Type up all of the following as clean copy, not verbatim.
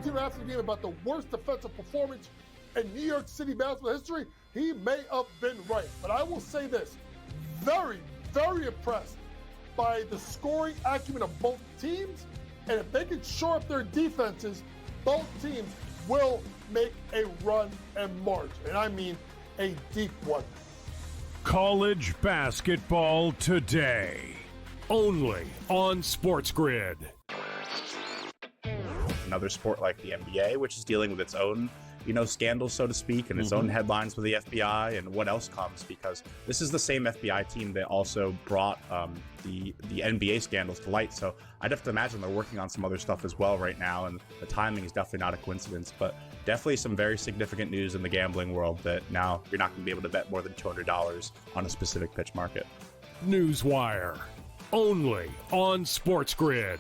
team after the game about the worst defensive performance in New York City basketball history, he may have been right. But I will say this, very, very impressed by the scoring acumen of both teams. And if they can shore up their defenses, both teams will make a run and march. And I mean a deep one. College basketball today, only on SportsGrid. Another sport like the NBA, which is dealing with its own, scandals, so to speak, and its own headlines with the FBI and what else comes, because this is the same FBI team that also brought the NBA scandals to light. So I'd have to imagine they're working on some other stuff as well right now, and the timing is definitely not a coincidence, but definitely some very significant news in the gambling world that now you're not going to be able to bet more than $200 on a specific pitch market. Newswire, only on SportsGrid.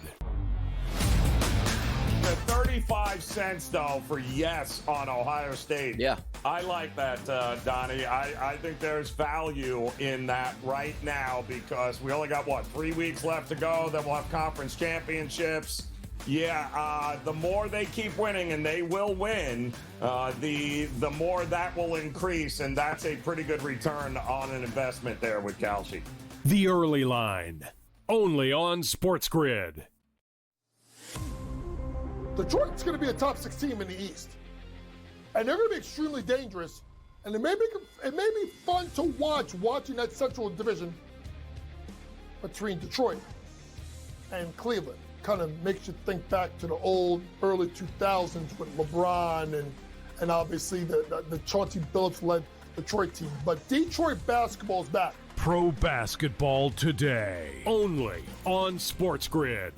The 35 cents, though, for yes on Ohio State. Yeah. I like that, Donnie. I think there's value in that right now because we only got, 3 weeks left to go. Then we'll have conference championships. Yeah, the more they keep winning, and they will win, the more that will increase, and that's a pretty good return on an investment there with Kalshi. The Early Line, only on SportsGrid. Detroit's going to be a top 6 team in the East. And they're going to be extremely dangerous. And it may be fun to watching that Central Division between Detroit and Cleveland. Kind of makes you think back to the old early 2000s with LeBron and obviously the Chauncey Billups-led Detroit team. But Detroit basketball's back. Pro basketball today, only on SportsGrid.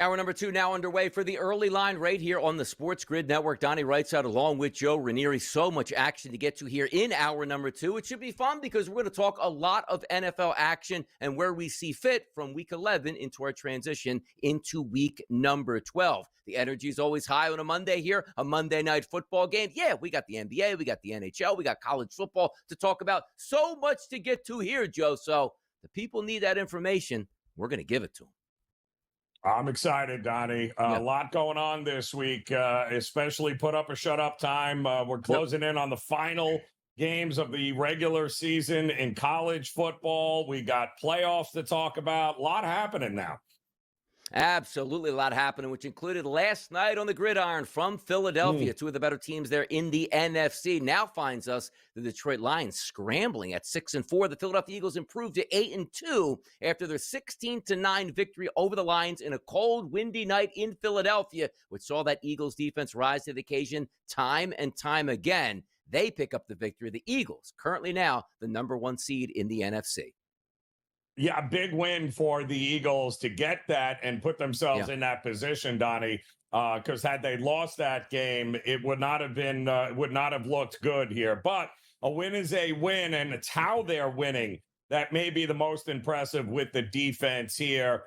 Hour number 2 now underway for the Early Line right here on the SportsGrid Network. Donnie writes out along with Joe Ranieri. So much action to get to here in hour number 2. It should be fun because we're going to talk a lot of NFL action and where we see fit from week 11 into our transition into week number 12. The energy is always high on a Monday here, a Monday night football game. Yeah, we got the NBA, we got the NHL, we got college football to talk about. So much to get to here, Joe. So the people need that information. We're going to give it to them. I'm excited, Donnie. A lot going on this week, especially put up or shut up time. We're closing in on the final games of the regular season in college football. We got playoffs to talk about. A lot happening now. Absolutely a lot happening, which included last night on the gridiron from Philadelphia. 2 of the better teams there in the NFC. Now finds us the Detroit Lions scrambling at 6-4. The Philadelphia Eagles improved to 8-2 after their 16-9 victory over the Lions in a cold, windy night in Philadelphia, which saw that Eagles defense rise to the occasion time and time again. They pick up the victory. The Eagles, currently now the number 1 seed in the NFC. Yeah, a big win for the Eagles to get that and put themselves in that position, Donnie, because had they lost that game, it would not have looked good here. But a win is a win, and it's how they're winning that may be the most impressive with the defense here.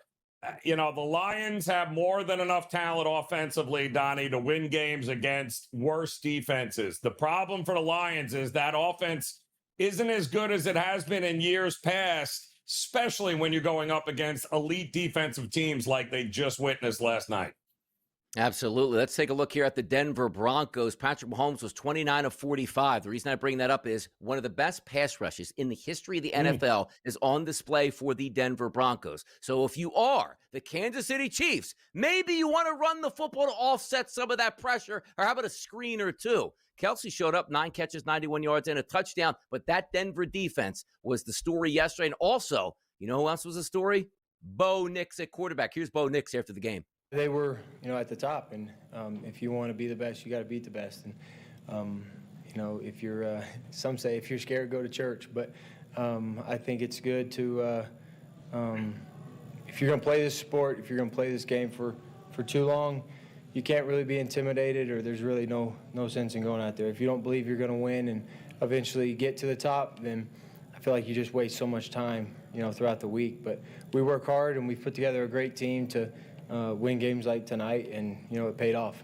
The Lions have more than enough talent offensively, Donnie, to win games against worse defenses. The problem for the Lions is that offense isn't as good as it has been in years past, especially when you're going up against elite defensive teams like they just witnessed last night. Absolutely. Let's take a look here at the Denver Broncos. Patrick Mahomes was 29 of 45. The reason I bring that up is one of the best pass rushes in the history of the NFL is on display for the Denver Broncos. So if you are the Kansas City Chiefs, maybe you want to run the football to offset some of that pressure, or how about a screen or 2? Kelce showed up, 9 catches, 91 yards, and a touchdown. But that Denver defense was the story yesterday. And also, you know who else was the story? Bo Nix at quarterback. Here's Bo Nix after the game. They were, at the top. And if you want to be the best, you got to beat the best. And, if you're, some say if you're scared, go to church. But I think it's good to, if you're going to play this sport, if you're going to play this game for too long, you can't really be intimidated, or there's really no sense in going out there. If you don't believe you're going to win and eventually get to the top, then I feel like you just waste so much time, throughout the week. But we work hard, and we put together a great team to win games like tonight, and, it paid off.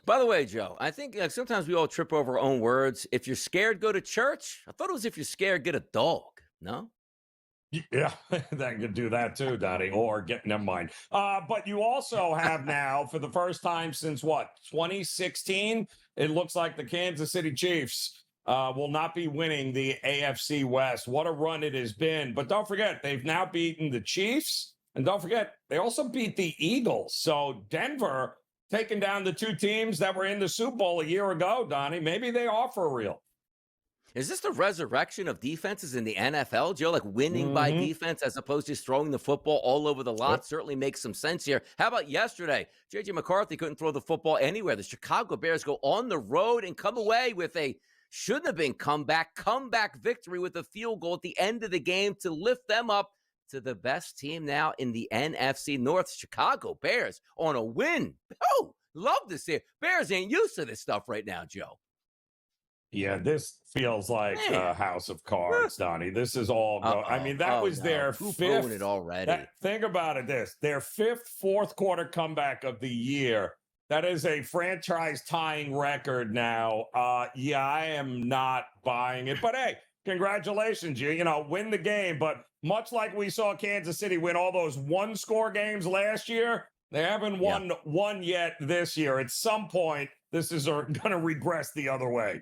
By the way, Joe, I think sometimes we all trip over our own words. If you're scared, go to church. I thought it was if you're scared, get a dog. No? Yeah, that could do that too, Donnie, or never mind. But you also have now, for the first time since 2016, it looks like the Kansas City Chiefs will not be winning the AFC West. What a run it has been. But don't forget, they've now beaten the Chiefs. And don't forget, they also beat the Eagles. So Denver taking down the two teams that were in the Super Bowl a year ago, Donnie. Maybe they are for real. Is this the resurrection of defenses in the NFL, Joe? Like winning by defense as opposed to just throwing the football all over the lot certainly makes some sense here. How about yesterday? J.J. McCarthy couldn't throw the football anywhere. The Chicago Bears go on the road and come away with a shouldn't have been comeback victory with a field goal at the end of the game to lift them up to the best team now in the NFC North. Chicago Bears on a win. Oh, love to see it. Bears ain't used to this stuff right now, Joe. Yeah, this feels like a house of cards, Donnie. This is all. I mean, that was their fifth. It already. Think about it. Their fifth fourth quarter comeback of the year. That is a franchise tying record now. Yeah, I am not buying it. But hey, congratulations, win the game. But much like we saw Kansas City win all those one-score games last year, they haven't won one yet this year. At some point, this is going to regress the other way.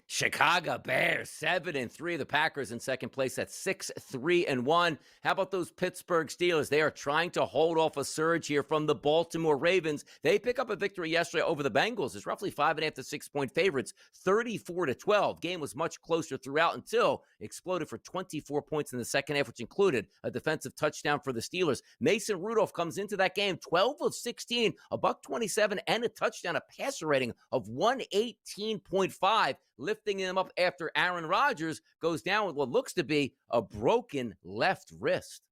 Chicago Bears 7-3. The Packers in second place at 6-3-1. How about those Pittsburgh Steelers? They are trying to hold off a surge here from the Baltimore Ravens. They pick up a victory yesterday over the Bengals. It's roughly 5.5 to 6 point favorites, 34-12. Game was much closer throughout until exploded for 24 points in the second half, which included a defensive touchdown for the Steelers. Mason Rudolph comes into that game 12 of 16, a $127 and a touchdown, a passer rating of 118.5. Lifting him up after Aaron Rodgers goes down with what looks to be a broken left wrist.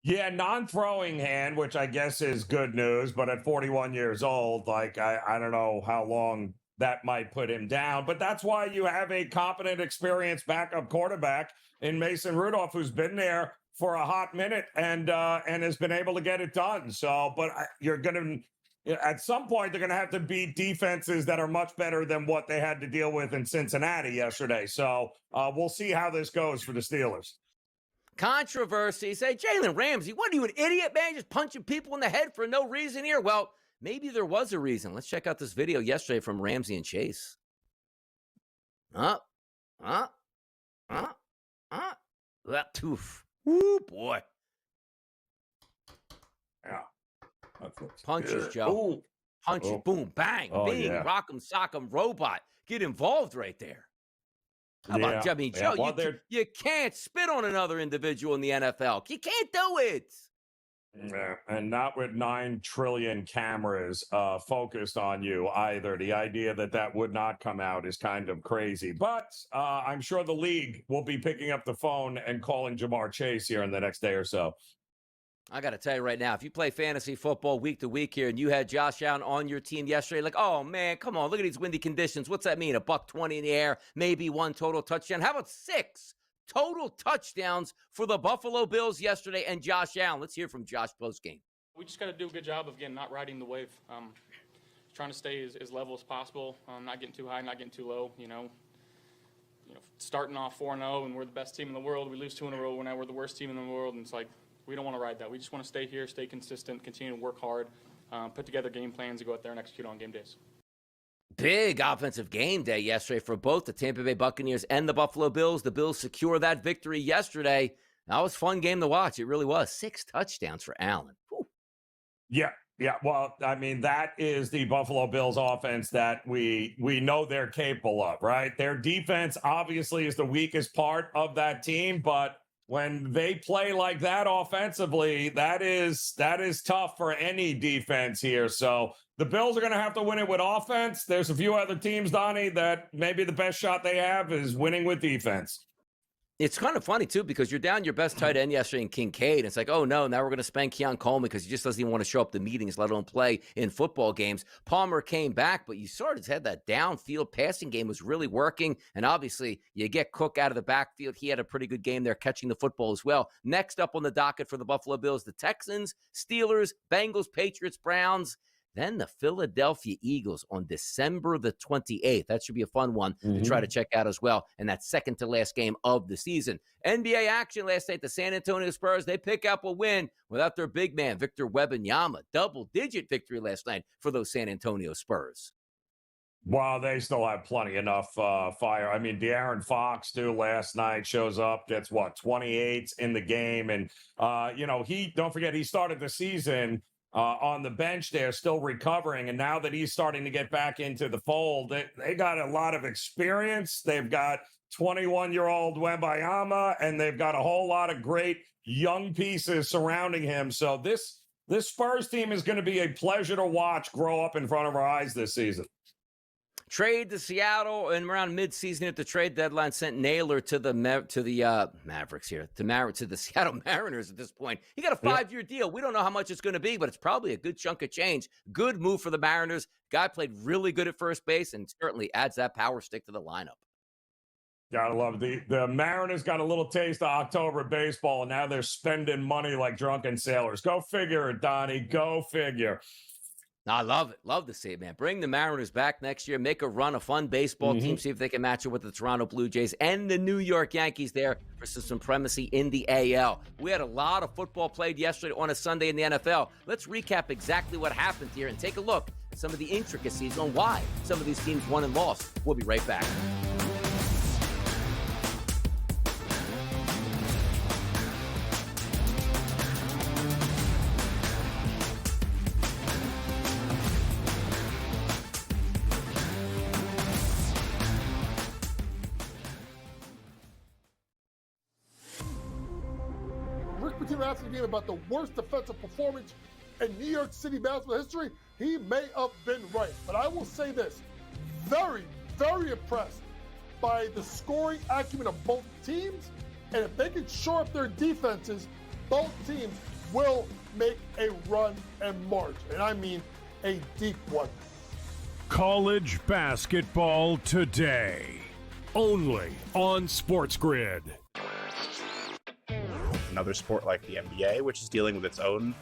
Yeah, non-throwing hand, which I guess is good news, but at 41 years old, I don't know how long that might put him down. But that's why you have a competent, experienced backup quarterback in Mason Rudolph, who's been there for a hot minute and has been able to get it done. So, but you're going to... At some point, they're going to have to beat defenses that are much better than what they had to deal with in Cincinnati yesterday. So we'll see how this goes for the Steelers. Controversy. Say, Jalen Ramsey, what are you, an idiot, man? Just punching people in the head for no reason here? Well, maybe there was a reason. Let's check out this video yesterday from Ramsey and Chase. That toof. Woo, boy. Yeah. Punches, Joe. Ooh. Punches, boom, bang, bing, rock'em, sock'em, robot. Get involved right there. How about, I mean, Joe, you can't spit on another individual in the NFL. You can't do it. Yeah, and not with 9 trillion cameras focused on you either. The idea that would not come out is kind of crazy. But I'm sure the league will be picking up the phone and calling Jamar Chase here in the next day or so. I got to tell you right now, if you play fantasy football week to week here and you had Josh Allen on your team yesterday, like, oh, man, come on, look at these windy conditions. What's that mean? $120 in the air, maybe 1 total touchdown. How about 6 total touchdowns for the Buffalo Bills yesterday and Josh Allen? Let's hear from Josh postgame. We just got to do a good job of, again, not riding the wave. Trying to stay as level as possible, not getting too high, not getting too low, starting off 4-0 and we're the best team in the world. We lose 2 in a row, now we're the worst team in the world, and it's like, we don't want to ride that. We just want to stay here, stay consistent, continue to work hard, put together game plans, and go out there and execute on game days. Big offensive game day yesterday for both the Tampa Bay Buccaneers and the Buffalo Bills. The Bills secure that victory yesterday. That was a fun game to watch. It really was. 6 touchdowns for Allen. Whew. Yeah. Well, I mean, that is the Buffalo Bills offense that we know they're capable of, right? Their defense obviously is the weakest part of that team, but when they play like that offensively, that is tough for any defense here. So the Bills are going to have to win it with offense. There's a few other teams, Donnie, that maybe the best shot they have is winning with defense. It's kind of funny, too, because you're down your best tight end yesterday in Kincaid. It's like, oh, no, now we're going to spend Keon Coleman because he just doesn't even want to show up to meetings, let alone play in football games. Palmer came back, but you sort of had that downfield passing game was really working. And obviously, you get Cook out of the backfield. He had a pretty good game there catching the football as well. Next up on the docket for the Buffalo Bills, the Texans, Steelers, Bengals, Patriots, Browns. Then the Philadelphia Eagles on December the 28th. That should be a fun one to try to check out as well. And that second to last game of the season. NBA action last night. The San Antonio Spurs, they pick up a win without their big man, Victor Wembanyama. Double-digit victory last night for those San Antonio Spurs. Well, they still have plenty enough fire. I mean, De'Aaron Fox, too, last night shows up, gets 28 in the game. And, don't forget, he started the season on the bench there, still recovering. And now that he's starting to get back into the fold, they got a lot of experience. They've got 21-year-old Wembanyama, and they've got a whole lot of great young pieces surrounding him. So this Spurs team is going to be a pleasure to watch grow up in front of our eyes this season. Trade to Seattle and around midseason at the trade deadline sent Naylor to the Mavericks here, to the Seattle Mariners at this point. He got a 5-year deal. We don't know how much it's going to be, but it's probably a good chunk of change. Good move for the Mariners. Guy played really good at first base and certainly adds that power stick to the lineup. Gotta love it. The Mariners got a little taste of October baseball, and now they're spending money like drunken sailors. Go figure, Donnie. Go figure. I love it. Love to see it, man. Bring the Mariners back next year. Make a run, a fun baseball team. See if they can match it with the Toronto Blue Jays and the New York Yankees there for some supremacy in the AL. We had a lot of football played yesterday on a Sunday in the NFL. Let's recap exactly what happened here and take a look at some of the intricacies on why some of these teams won and lost. We'll be right back. After the game about the worst defensive performance in New York City basketball history, he may have been right. But I will say this, very, very impressed by the scoring acumen of both teams. And if they can shore up their defenses, both teams will make a run and march. And I mean a deep one. College basketball today, only on SportsGrid. Another sport like the NBA, which is dealing with its own,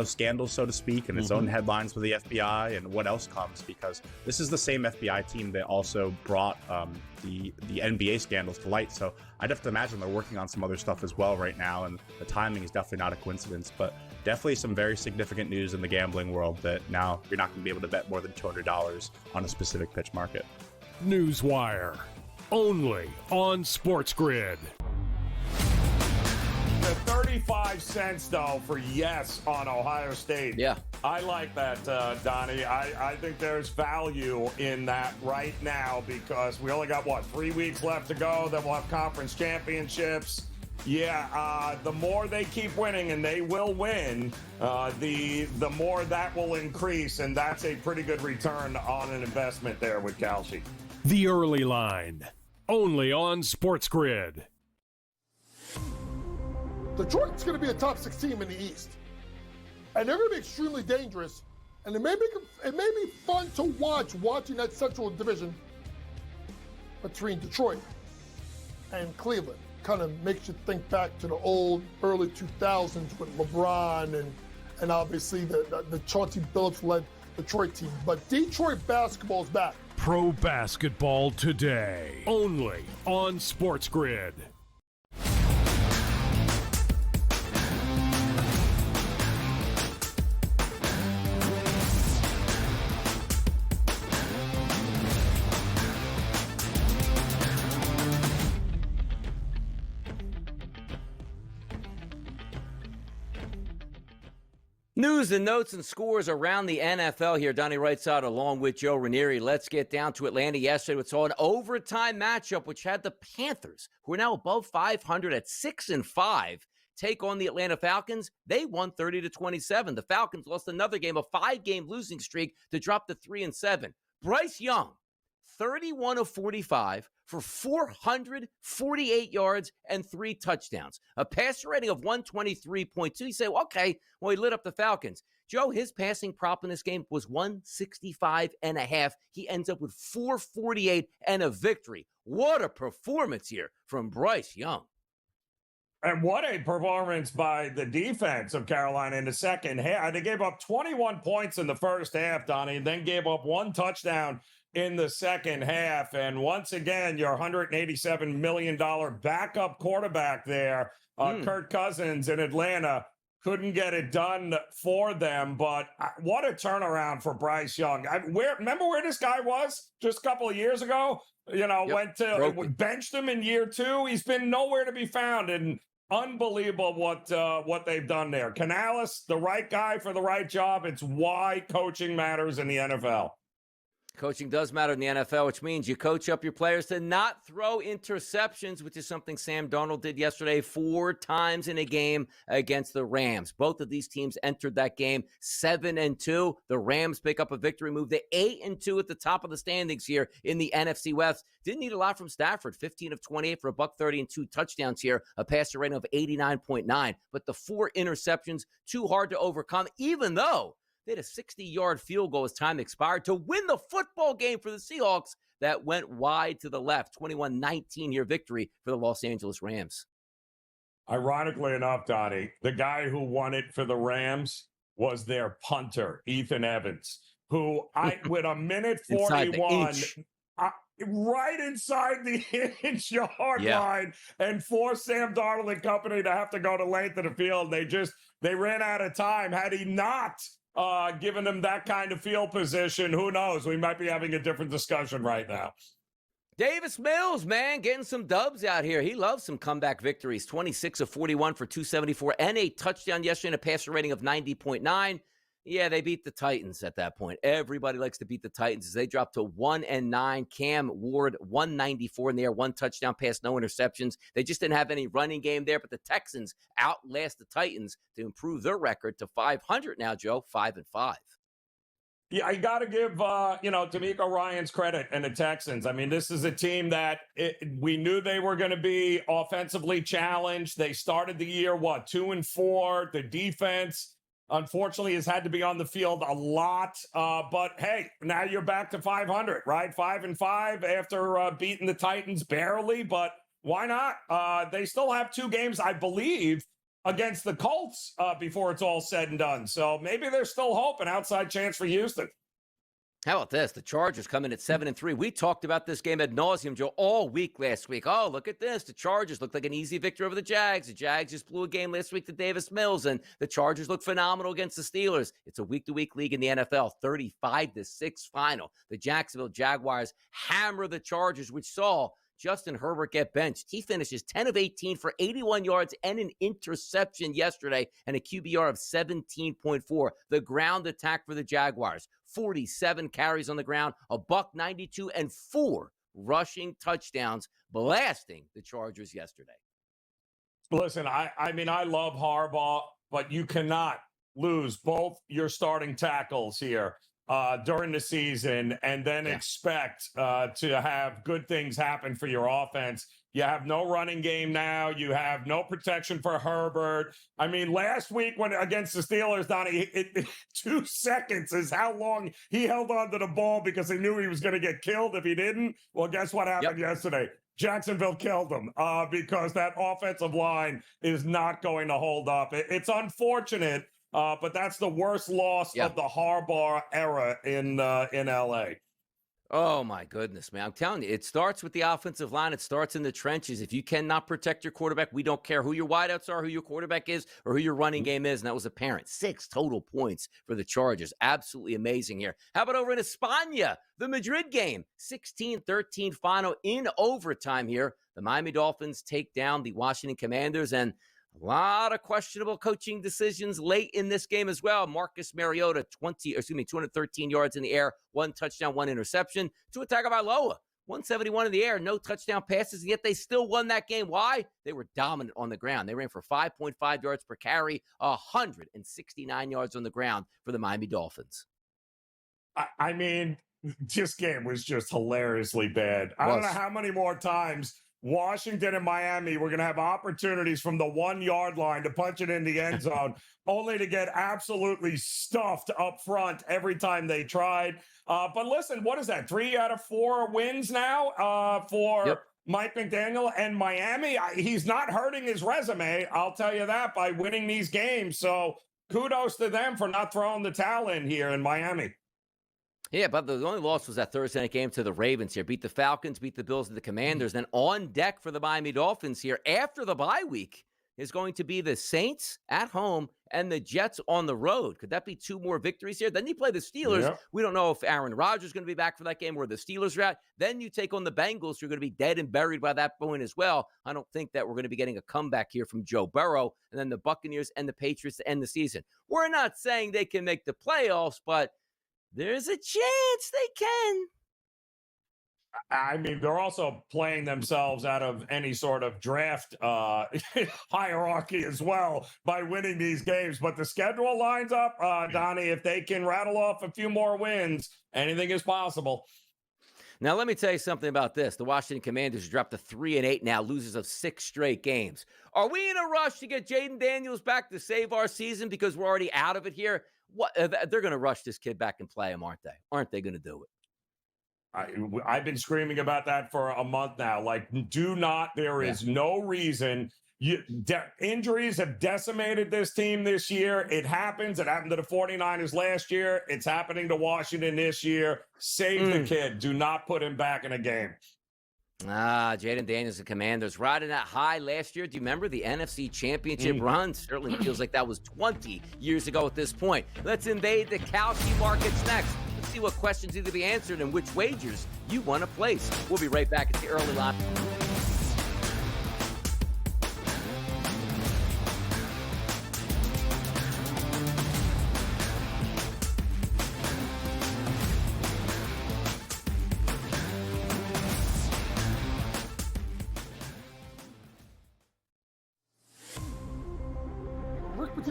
scandals, so to speak, and its own headlines with the FBI and what else comes, because this is the same FBI team that also brought the NBA scandals to light. So I'd have to imagine they're working on some other stuff as well right now, and the timing is definitely not a coincidence, but definitely some very significant news in the gambling world that now you're not going to be able to bet more than $200 on a specific pitch market. Newswire, only on SportsGrid. The 35 cents, though, for yes on Ohio State. Yeah. I like that, Donnie. I think there's value in that right now because we only got, 3 weeks left to go. Then we'll have conference championships. Yeah, the more they keep winning, and they will win, the more that will increase, and that's a pretty good return on an investment there with Kalshi. The Early Line, only on SportsGrid. Detroit's going to be a top 6 team in the East. And they're going to be extremely dangerous. And it may be fun to watching that Central Division between Detroit and Cleveland. Kind of makes you think back to the old early 2000s with LeBron and obviously the Chauncey Billups-led Detroit team. But Detroit basketball's back. Pro basketball today, only on SportsGrid. News and notes and scores around the NFL here. Donnie Wrightside along with Joe Ranieri. Let's get down to Atlanta yesterday. We saw an overtime matchup which had the Panthers, who are now above 500 at 6-5, take on the Atlanta Falcons. They won 30-27. The Falcons lost another game, a 5-game losing streak to drop to 3-7. Bryce Young, 31 of 45 for 448 yards and 3 touchdowns. A passer rating of 123.2. You say, well, okay, well, he lit up the Falcons. Joe, his passing prop in this game was 165.5. He ends up with 448 and a victory. What a performance here from Bryce Young. And what a performance by the defense of Carolina in the second half. They gave up 21 points in the first half, Donnie, and then gave up 1 touchdown in the second half. And once again, your $187 million backup quarterback there, Kirk Cousins in Atlanta, couldn't get it done for them. But what a turnaround for Bryce Young. Remember where this guy was just a couple of years ago? Benched him in year 2. He's been nowhere to be found. And unbelievable what they've done there. Canales, the right guy for the right job. It's why coaching matters in the NFL. Coaching does matter in the NFL, which means you coach up your players to not throw interceptions, which is something Sam Darnold did yesterday 4 times in a game against the Rams. Both of these teams entered that game 7-2. The Rams pick up a victory, move to 8-2 at the top of the standings here in the NFC West. Didn't need a lot from Stafford, 15 of 28 for $130 and 2 touchdowns here, a passer rating of 89.9. But the 4 interceptions, too hard to overcome, even though they had a 60-yard field goal as time expired to win the football game for the Seahawks that went wide to the left. 21-19 here victory for the Los Angeles Rams. Ironically enough, Donnie, the guy who won it for the Rams was their punter, Ethan Evans, who with a minute 41, right inside the inch-yard line, and forced Sam Darnold and company to have to go to length of the field. They ran out of time. Had he not given them that kind of field position, who knows? We might be having a different discussion right now. Davis Mills, man, getting some dubs out here. He loves some comeback victories. 26 of 41 for 274 and a touchdown yesterday and a passer rating of 90.9. Yeah, they beat the Titans at that point. Everybody likes to beat the Titans as they drop to 1-9. Cam Ward, 194 in the air, 1 touchdown pass, no interceptions. They just didn't have any running game there, but the Texans outlast the Titans to improve their record to 500 now, Joe, 5-5. Yeah, I got to give, D'Amico Ryans credit and the Texans. I mean, this is a team that we knew they were going to be offensively challenged. They started the year, 2-4. The defense, unfortunately, has had to be on the field a lot. But, hey, now you're back to 500, right? 5-5 after beating the Titans barely. But why not? They still have 2 games, I believe, against the Colts before it's all said and done. So maybe there's still hope, an outside chance for Houston. How about this? The Chargers come in at 7-3. We talked about this game ad nauseum, Joe, all week last week. Oh, look at this. The Chargers look like an easy victory over the Jags. The Jags just blew a game last week to Davis Mills, and the Chargers look phenomenal against the Steelers. It's a week-to-week league in the NFL, 35-6 final. The Jacksonville Jaguars hammer the Chargers, which saw Justin Herbert get benched. He finishes 10 of 18 for 81 yards and an interception yesterday and a QBR of 17.4. The ground attack for the Jaguars, 47 carries on the ground, a $192 and 4 rushing touchdowns, blasting the Chargers yesterday. Listen, I mean, I love Harbaugh, but you cannot lose both your starting tackles here during the season and then expect to have good things happen for your offense. You have no running game now. You have no protection for Herbert. I mean, last week when against the Steelers, Donnie, 2 seconds is how long he held on to the ball because he knew he was going to get killed if he didn't. Well, guess what happened yesterday? Jacksonville killed him because that offensive line is not going to hold up. It's unfortunate. But that's the worst loss of the Harbaugh era in L.A. Oh, my goodness, man. I'm telling you, it starts with the offensive line. It starts in the trenches. If you cannot protect your quarterback, we don't care who your wideouts are, who your quarterback is, or who your running game is. And that was apparent. 6 total points for the Chargers. Absolutely amazing here. How about over in España? The Madrid game, 16-13 final in overtime here. The Miami Dolphins take down the Washington Commanders, and a lot of questionable coaching decisions late in this game as well. Marcus Mariota, 213 yards in the air, 1 touchdown, 1 interception. Tua Tagovailoa, 171 in the air, no touchdown passes, and yet they still won that game. Why? They were dominant on the ground. They ran for 5.5 yards per carry, 169 yards on the ground for the Miami Dolphins. I mean, This game was just hilariously bad. I don't know how many more times Washington and Miami were going to have opportunities from the 1 yard line to punch it in the end zone, only to get absolutely stuffed up front every time they tried. But listen, what is that? 3 out of 4 wins now for Mike McDaniel and Miami. He's not hurting his resume, I'll tell you that, by winning these games. So kudos to them for not throwing the towel in here in Miami. Yeah, but the only loss was that Thursday night game to the Ravens here. Beat the Falcons, beat the Bills and the Commanders. Then on deck for the Miami Dolphins here after the bye week is going to be the Saints at home and the Jets on the road. Could that be 2 more victories here? Then you play the Steelers. Yep. We don't know if Aaron Rodgers is going to be back for that game or the Steelers are out. Then you take on the Bengals, who are going to be dead and buried by that point as well. I don't think that we're going to be getting a comeback here from Joe Burrow. And then the Buccaneers and the Patriots to end the season. We're not saying they can make the playoffs, but there's a chance they can. I mean, they're also playing themselves out of any sort of draft hierarchy as well by winning these games. But the schedule lines up, Donnie. If they can rattle off a few more wins, anything is possible. Now, let me tell you something about this. The Washington Commanders dropped to 3-8 now, losers of 6 straight games. Are we in a rush to get Jaden Daniels back to save our season because we're already out of it here? What, they're going to rush this kid back and play him, aren't they? Aren't they going to do it? I've been screaming about that for a month now. Like, there is no reason. Injuries have decimated this team this year. It happens. It happened to the 49ers last year. It's happening to Washington this year. Save the kid. Do not put him back in a game. Jaden Daniels, the Commanders, riding that high last year. Do you remember the NFC Championship run? Certainly feels like that was 20 years ago at this point. Let's invade the Kalshi markets next. Let's see what questions need to be answered and which wagers you want to place. We'll be right back at the early line.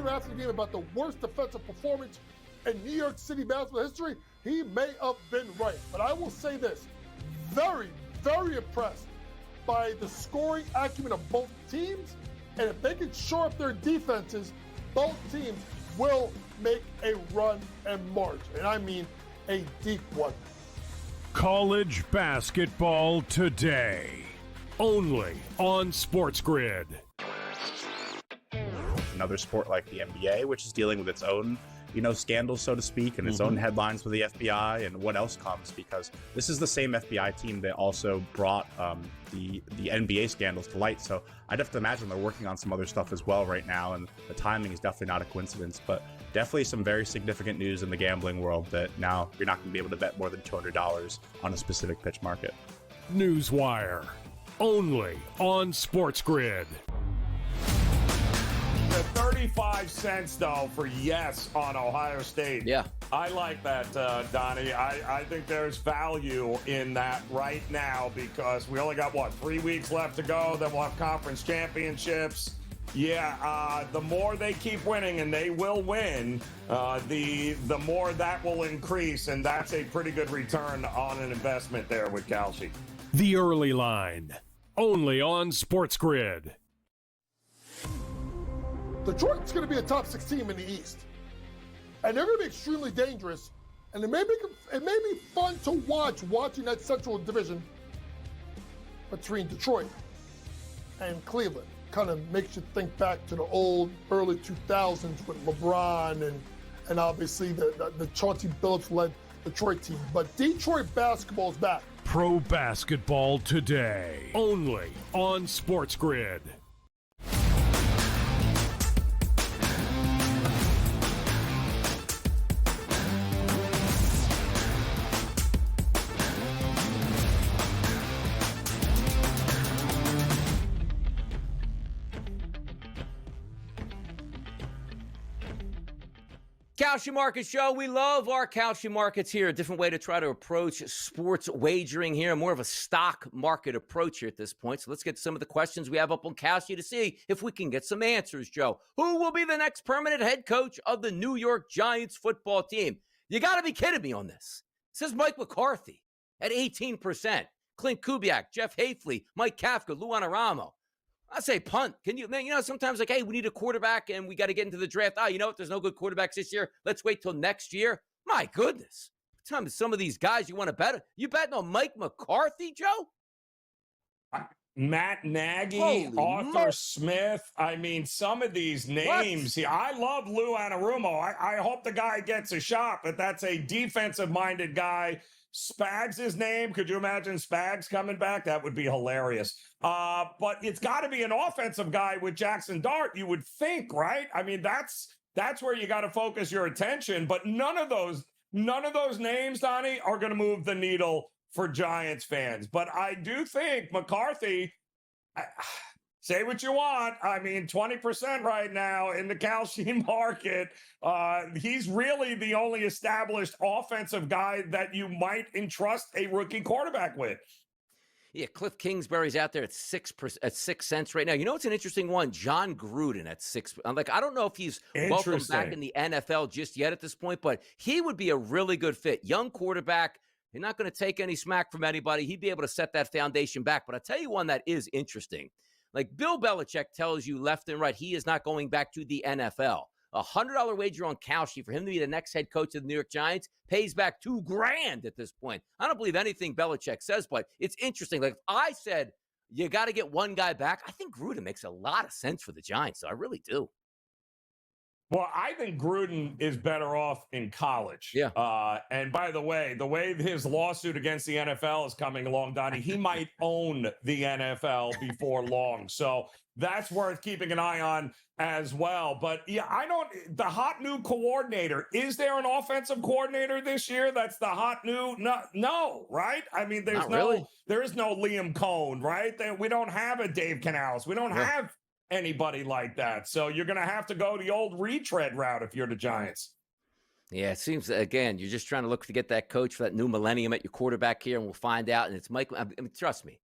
After the game about the worst defensive performance in New York City basketball history, he may have been right. But I will say this, very, very impressed by the scoring acumen of both teams. And if they can shore up their defenses, both teams will make a run and march. And I mean a deep one. College basketball today, only on SportsGrid. Another sport like the NBA, which is dealing with its own, scandals, so to speak, and its own headlines with the FBI and what else comes, because this is the same FBI team that also brought the NBA scandals to light. So I'd have to imagine they're working on some other stuff as well right now, and the timing is definitely not a coincidence, but definitely some very significant news in the gambling world that now you're not going to be able to bet more than $200 on a specific pitch market. Newswire, only on SportsGrid. The 35 cents, though, for yes on Ohio State. Yeah. I like that, Donnie. I think there's value in that right now because we only got, 3 weeks left to go. Then we'll have conference championships. Yeah, the more they keep winning, and they will win, the more that will increase, and that's a pretty good return on an investment there with Kalshi. The early line, only on SportsGrid. Detroit's going to be a top 6 team in the East. And they're going to be extremely dangerous. And it may be fun to watching that Central Division between Detroit and Cleveland. Kind of makes you think back to the old early 2000s with LeBron and obviously the Chauncey Billups-led Detroit team. But Detroit basketball's back. Pro basketball today, only on SportsGrid. Kalshi Market Show. We love our Kalshi Markets here. A different way to try to approach sports wagering here. More of a stock market approach here at this point. So let's get to some of the questions we have up on Kalshi to see if we can get some answers, Joe. Who will be the next permanent head coach of the New York Giants football team? You got to be kidding me on this. says Mike McCarthy at 18%. Clint Kubiak, Jeff Hafley, Mike Kafka, Lou Anarumo. I say punt. Can you, man, sometimes like, hey, we need a quarterback and we got to get into the draft. You know what? There's no good quarterbacks this year. Let's wait till next year. My goodness. Some of these guys you want to bet. You betting on Mike McCarthy, Joe? Matt Nagy, Holy Arthur Smith. I mean, some of these names here. I love Lou Anarumo. I hope the guy gets a shot, but that's a defensive-minded guy. Spags' his name. Could you imagine Spags coming back? That would be hilarious. But it's got to be an offensive guy with Jackson Dart, you would think, right? I mean, that's where you got to focus your attention. But none of those names, Donnie, are going to move the needle for Giants fans. But I do think McCarthy, say what you want. I mean, 20% right now in the Kalshi market. He's really the only established offensive guy that you might entrust a rookie quarterback with. Yeah, Cliff Kingsbury's out there at 6 cents right now. You know what's an interesting one? John Gruden at 6. I'm like, I don't know if he's welcome back in the NFL just yet at this point, but he would be a really good fit. Young quarterback. You're not going to take any smack from anybody. He'd be able to set that foundation back. But I'll tell you one that is interesting. Like Bill Belichick tells you left and right, he is not going back to the NFL. $100 wager on Kalshi for him to be the next head coach of the New York Giants pays back $2,000 at this point. I don't believe anything Belichick says, but it's interesting. Like if I said you got to get one guy back, I think Gruden makes a lot of sense for the Giants. So I really do. Well, I think Gruden is better off in college. Yeah. And by the way his lawsuit against the NFL is coming along, Donnie, he might own the NFL before long. So that's worth keeping an eye on as well. But yeah, the hot new coordinator, is there an offensive coordinator this year that's the hot new? No, right? I mean, there is no Liam Cohn, right? We don't have a Dave Canales. We don't have anybody like that. So you're going to have to go the old retread route if you're the Giants. Yeah, it seems, again, you're just trying to look to get that coach for that new millennium at your quarterback here, and we'll find out. And it's Mike. I mean, trust me,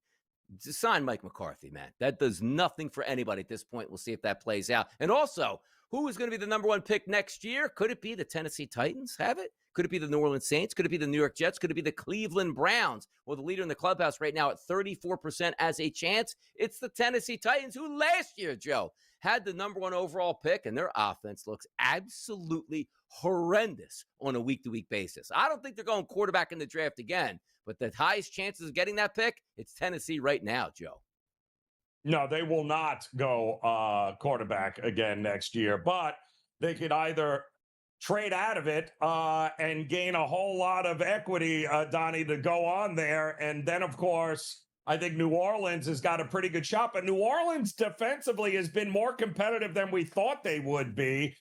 just sign Mike McCarthy, man. That does nothing for anybody at this point. We'll see if that plays out. And also, who is going to be the number one pick next year? Could it be the Tennessee Titans have it? Could it be the New Orleans Saints? Could it be the New York Jets? Could it be the Cleveland Browns? Well, the leader in the clubhouse right now at 34% as a chance. It's the Tennessee Titans, who last year, Joe, had the number one overall pick, and their offense looks absolutely horrendous on a week-to-week basis. I don't think they're going quarterback in the draft again, but the highest chances of getting that pick, it's Tennessee right now, Joe. No, they will not go quarterback again next year, but they could either trade out of it and gain a whole lot of equity, Donnie, to go on there. And then, of course, I think New Orleans has got a pretty good shot. But New Orleans defensively has been more competitive than we thought they would be.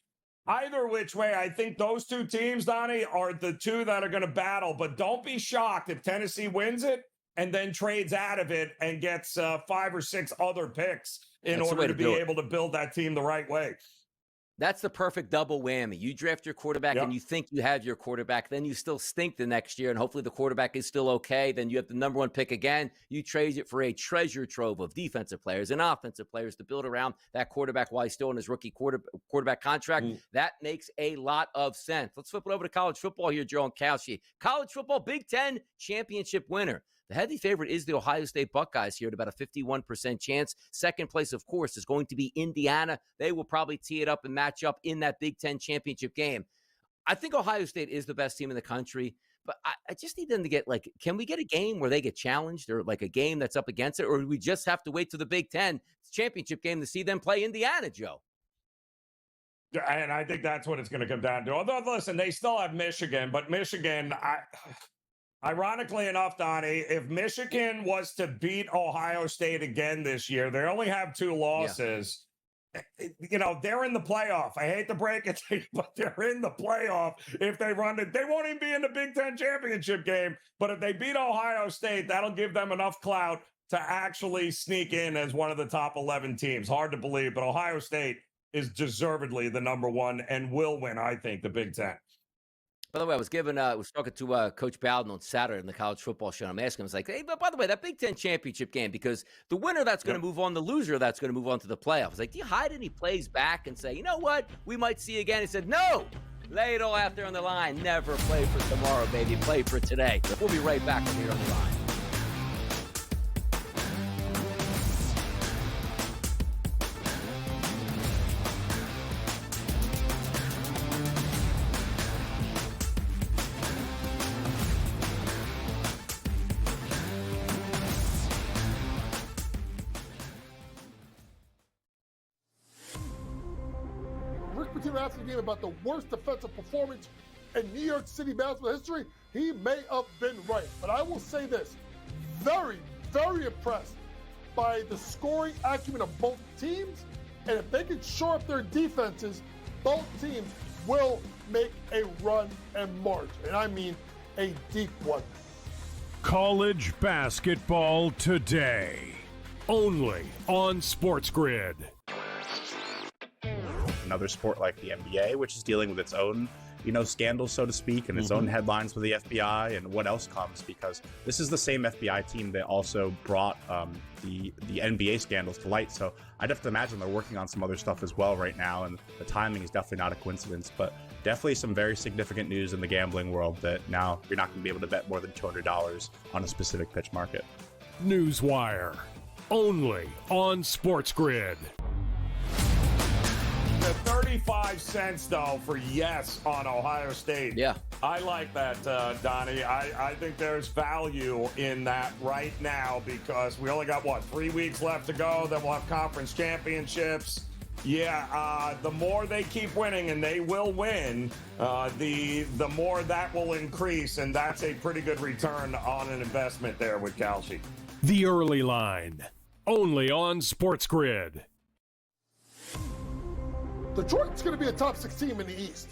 Either which way, I think those two teams, Donnie, are the two that are going to battle. But don't be shocked if Tennessee wins it and then trades out of it and gets 5 or 6 other picks in order to be able to build that team the right way. That's the perfect double whammy. You draft your quarterback and you think you have your quarterback. Then you still stink the next year, and hopefully the quarterback is still okay. Then you have the number one pick again. You trade it for a treasure trove of defensive players and offensive players to build around that quarterback while he's still in his rookie quarterback contract. That makes a lot of sense. Let's flip it over to college football here, Joe and Kalshi. College football, Big Ten championship winner. The heavy favorite is the Ohio State Buckeyes here at about a 51% chance. Second place, of course, is going to be Indiana. They will probably tee it up and match up in that Big Ten championship game. I think Ohio State is the best team in the country, but I just need them to get, can we get a game where they get challenged or like a game that's up against it, or do we just have to wait to the Big Ten championship game to see them play Indiana, Joe? And I think that's what it's going to come down to. Although, listen, they still have Michigan, but Michigan, ironically enough, Donnie, if Michigan was to beat Ohio State again this year, they only have 2 losses. You know, they're in the playoff. I hate to break it to you, but they're in the playoff. If they run it, they won't even be in the Big Ten championship game. But if they beat Ohio State, that'll give them enough clout to actually sneak in as one of the top 11 teams. Hard to believe, but Ohio State is deservedly the number one and will win, I think, the Big Ten. By the way, I was talking to Coach Bowden on Saturday in the college football show. I'm asking him, I was like, hey, but by the way, that Big Ten championship game, because the winner that's going to move on, the loser that's going to move on to the playoffs. I was like, do you hide any plays back and say, you know what, we might see again? He said, no, Lay it all out there on the line. Never play for tomorrow, baby. Play for today. We'll be right back here on the line. Rick Pitino asked the game about the worst defensive performance in New York City basketball history. He may have been right, but I will say this: very, very impressed by the scoring acumen of both teams. And if they can shore up their defenses, both teams will make a run and march. And I mean a deep one. College basketball today. Only on SportsGrid. Another sport like the NBA, which is dealing with its own, scandals, so to speak, and its own headlines with the FBI and what else comes, because this is the same FBI team that also brought the NBA scandals to light. So I'd have to imagine they're working on some other stuff as well right now, and the timing is definitely not a coincidence, but definitely some very significant news in the gambling world that now you're not going to be able to bet more than $200 on a specific pitch market. Newswire. Only on SportsGrid. The 35 cents, though, for yes on Ohio State. Yeah. I like that, Donnie. I think there's value in that right now because we only got, 3 weeks left to go. Then we'll have conference championships. Yeah, the more they keep winning, and they will win, the more that will increase, and that's a pretty good return on an investment there with Kalshi. The Early Line. Only on SportsGrid. Detroit's going to be a top 6 team in the East.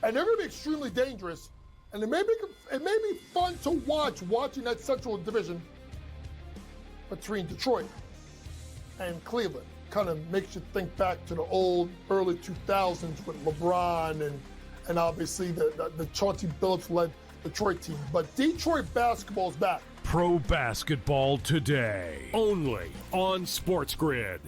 And they're going to be extremely dangerous. And it may be fun to watching that Central Division between Detroit and Cleveland. Kind of makes you think back to the old early 2000s with LeBron and obviously the Chauncey Billups-led Detroit team. But Detroit basketball's back. Pro basketball today. Only on SportsGrid.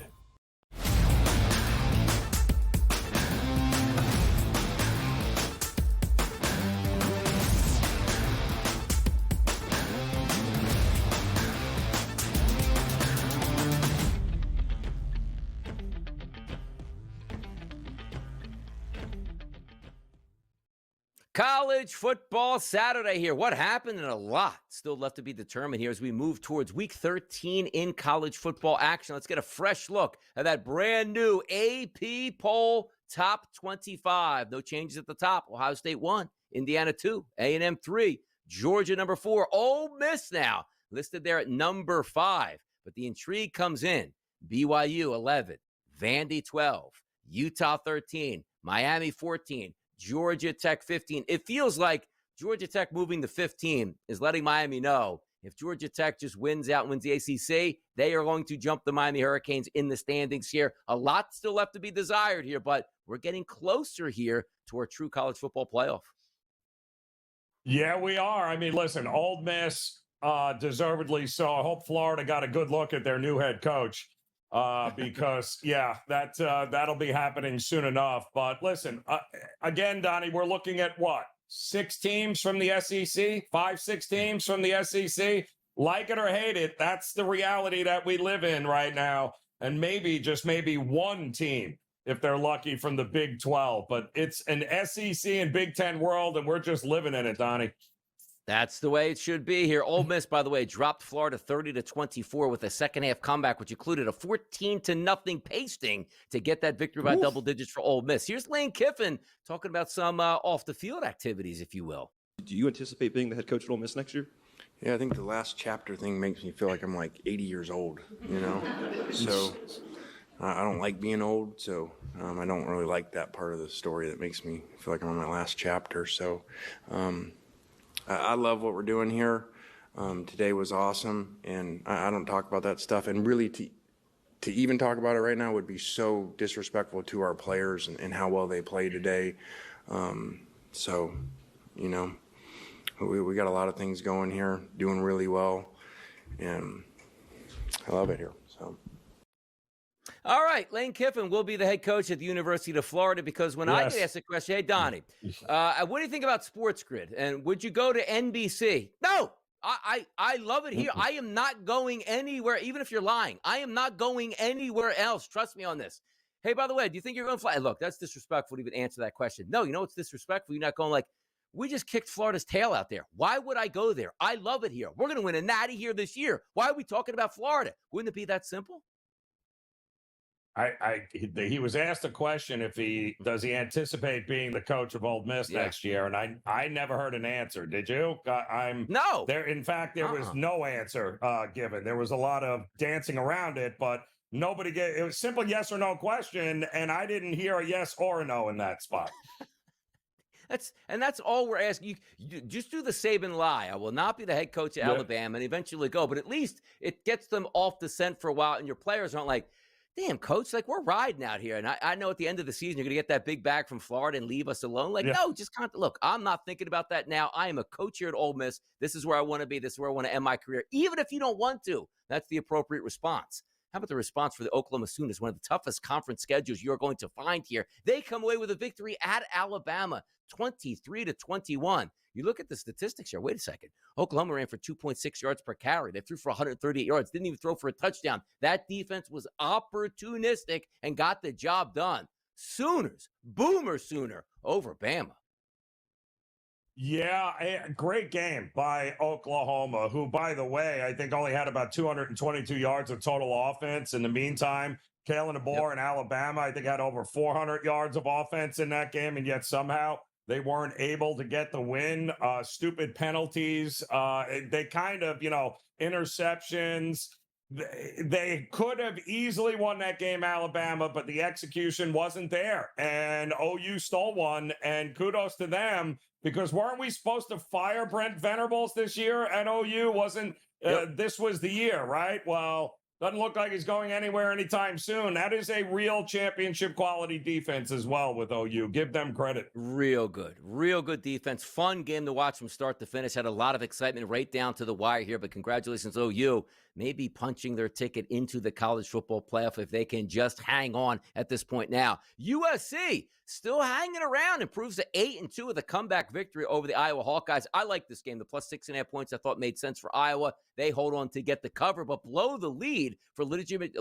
College football Saturday here. What happened? And a lot still left to be determined here as we move towards week 13 in college football action. Let's get a fresh look at that brand new AP poll top 25. No changes at the top. Ohio State 1, Indiana 2, A&M 3, Georgia number 4, Ole Miss now listed there at number 5. But the intrigue comes in. BYU 11, Vandy 12, Utah 13, Miami 14, Georgia Tech 15. It feels like Georgia Tech moving to 15 is letting Miami know if Georgia Tech just wins out and wins the ACC, they are going to jump the Miami Hurricanes in the standings here. A lot still left to be desired here, but we're getting closer here to our true college football playoff. Yeah, we are. I mean, listen, Ole Miss deservedly so. I hope Florida got a good look at their new head coach. Because that'll be happening soon enough. But listen, again, Donnie, we're looking at 6 teams from the SEC, 5-6 teams from the SEC. Like it or hate it, that's the reality that we live in right now. And maybe, just maybe, one team, if they're lucky, from the Big 12. But it's an SEC and Big 10 world, and we're just living in it, Donnie. That's the way it should be here. Ole Miss, by the way, dropped Florida 30-24 with a second-half comeback, which included a 14-0 pasting to get that victory by double digits for Ole Miss. Here's Lane Kiffin talking about some off-the-field activities, if you will. Do you anticipate being the head coach at Ole Miss next year? Yeah, I think the last chapter thing makes me feel like I'm like 80 years old, So I don't like being old, so I don't really like that part of the story that makes me feel like I'm on my last chapter. So I love what we're doing here. Today was awesome, and I don't talk about that stuff. And really, to even talk about it right now would be so disrespectful to our players and how well they played today. We got a lot of things going here, doing really well, and I love it here. So. All right, Lane Kiffin will be the head coach at the University of Florida because when I get asked the question, hey, Donnie, what do you think about SportsGrid? And would you go to NBC? No, I love it here. I am not going anywhere, even if you're lying. I am not going anywhere else. Trust me on this. Hey, by the way, do you think you're going to fly? Look, that's disrespectful to even answer that question. No, you know what's disrespectful? You're not going like, we just kicked Florida's tail out there. Why would I go there? I love it here. We're going to win a natty here this year. Why are we talking about Florida? Wouldn't it be that simple? He was asked a question if does he anticipate being the coach of Ole Miss next year, and I never heard an answer. Did you? No. There. In fact, there was no answer given. There was a lot of dancing around it, but nobody gave. It was a simple yes or no question, and I didn't hear a yes or a no in that spot. That's all we're asking. You just do the Saban lie. I will not be the head coach at Alabama and eventually go, but at least it gets them off the scent for a while, and your players aren't like, damn, coach, like we're riding out here. And I know at the end of the season, you're going to get that big bag from Florida and leave us alone. Like, no, just look, I'm not thinking about that now. I am a coach here at Ole Miss. This is where I want to be. This is where I want to end my career. Even if you don't want to, that's the appropriate response. How about the response for the Oklahoma Sooners? One of the toughest conference schedules you're going to find here. They come away with a victory at Alabama, 23-21. You look at the statistics here. Wait a second. Oklahoma ran for 2.6 yards per carry. They threw for 138 yards. Didn't even throw for a touchdown. That defense was opportunistic and got the job done. Sooners, Boomer Sooner over Bama. Yeah, a great game by Oklahoma, who, by the way, I think only had about 222 yards of total offense. In the meantime, Kalen DeBoer in Alabama, I think, had over 400 yards of offense in that game, and yet somehow they weren't able to get the win. Stupid penalties. They kind of, interceptions. They could have easily won that game, Alabama, but the execution wasn't there. And OU stole one, and kudos to them, because weren't we supposed to fire Brent Venables this year at OU? This was the year, right? Well, doesn't look like he's going anywhere anytime soon. That is a real championship quality defense as well with OU. Give them credit. Real good defense. Fun game to watch from start to finish. Had a lot of excitement right down to the wire here, but congratulations, OU. Maybe punching their ticket into the college football playoff if they can just hang on at this point now. USC still hanging around, improves to 8-2 with a comeback victory over the Iowa Hawkeyes. I like this game. The plus 6.5 points I thought made sense for Iowa. They hold on to get the cover, but blow the lead for legitimate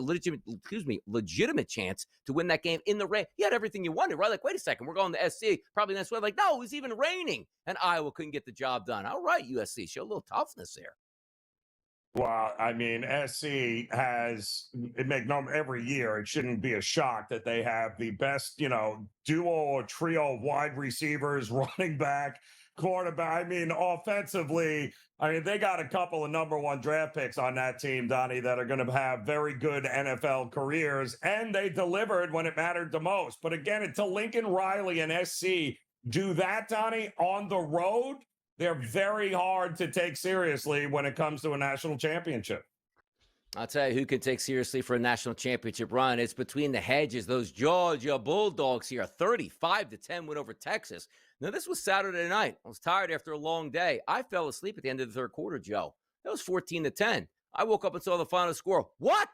chance to win that game in the rain. You had everything you wanted, right? Like, wait a second, we're going to SC probably next week. Like, no, it was even raining, and Iowa couldn't get the job done. All right, USC, show a little toughness there. Well, I mean, SC has every year. It shouldn't be a shock that they have the best, duo or trio of wide receivers, running back, quarterback. I mean, offensively, they got a couple of number one draft picks on that team, Donnie, that are going to have very good NFL careers, and they delivered when it mattered the most. But again, until Lincoln Riley and SC do that, Donnie, on the road, they're very hard to take seriously when it comes to a national championship. I'll tell you who can take seriously for a national championship run. It's between the hedges. Those Georgia Bulldogs here, 35-10 win over Texas. Now, this was Saturday night. I was tired after a long day. I fell asleep at the end of the third quarter, Joe. That was 14-10. I woke up and saw the final score. What?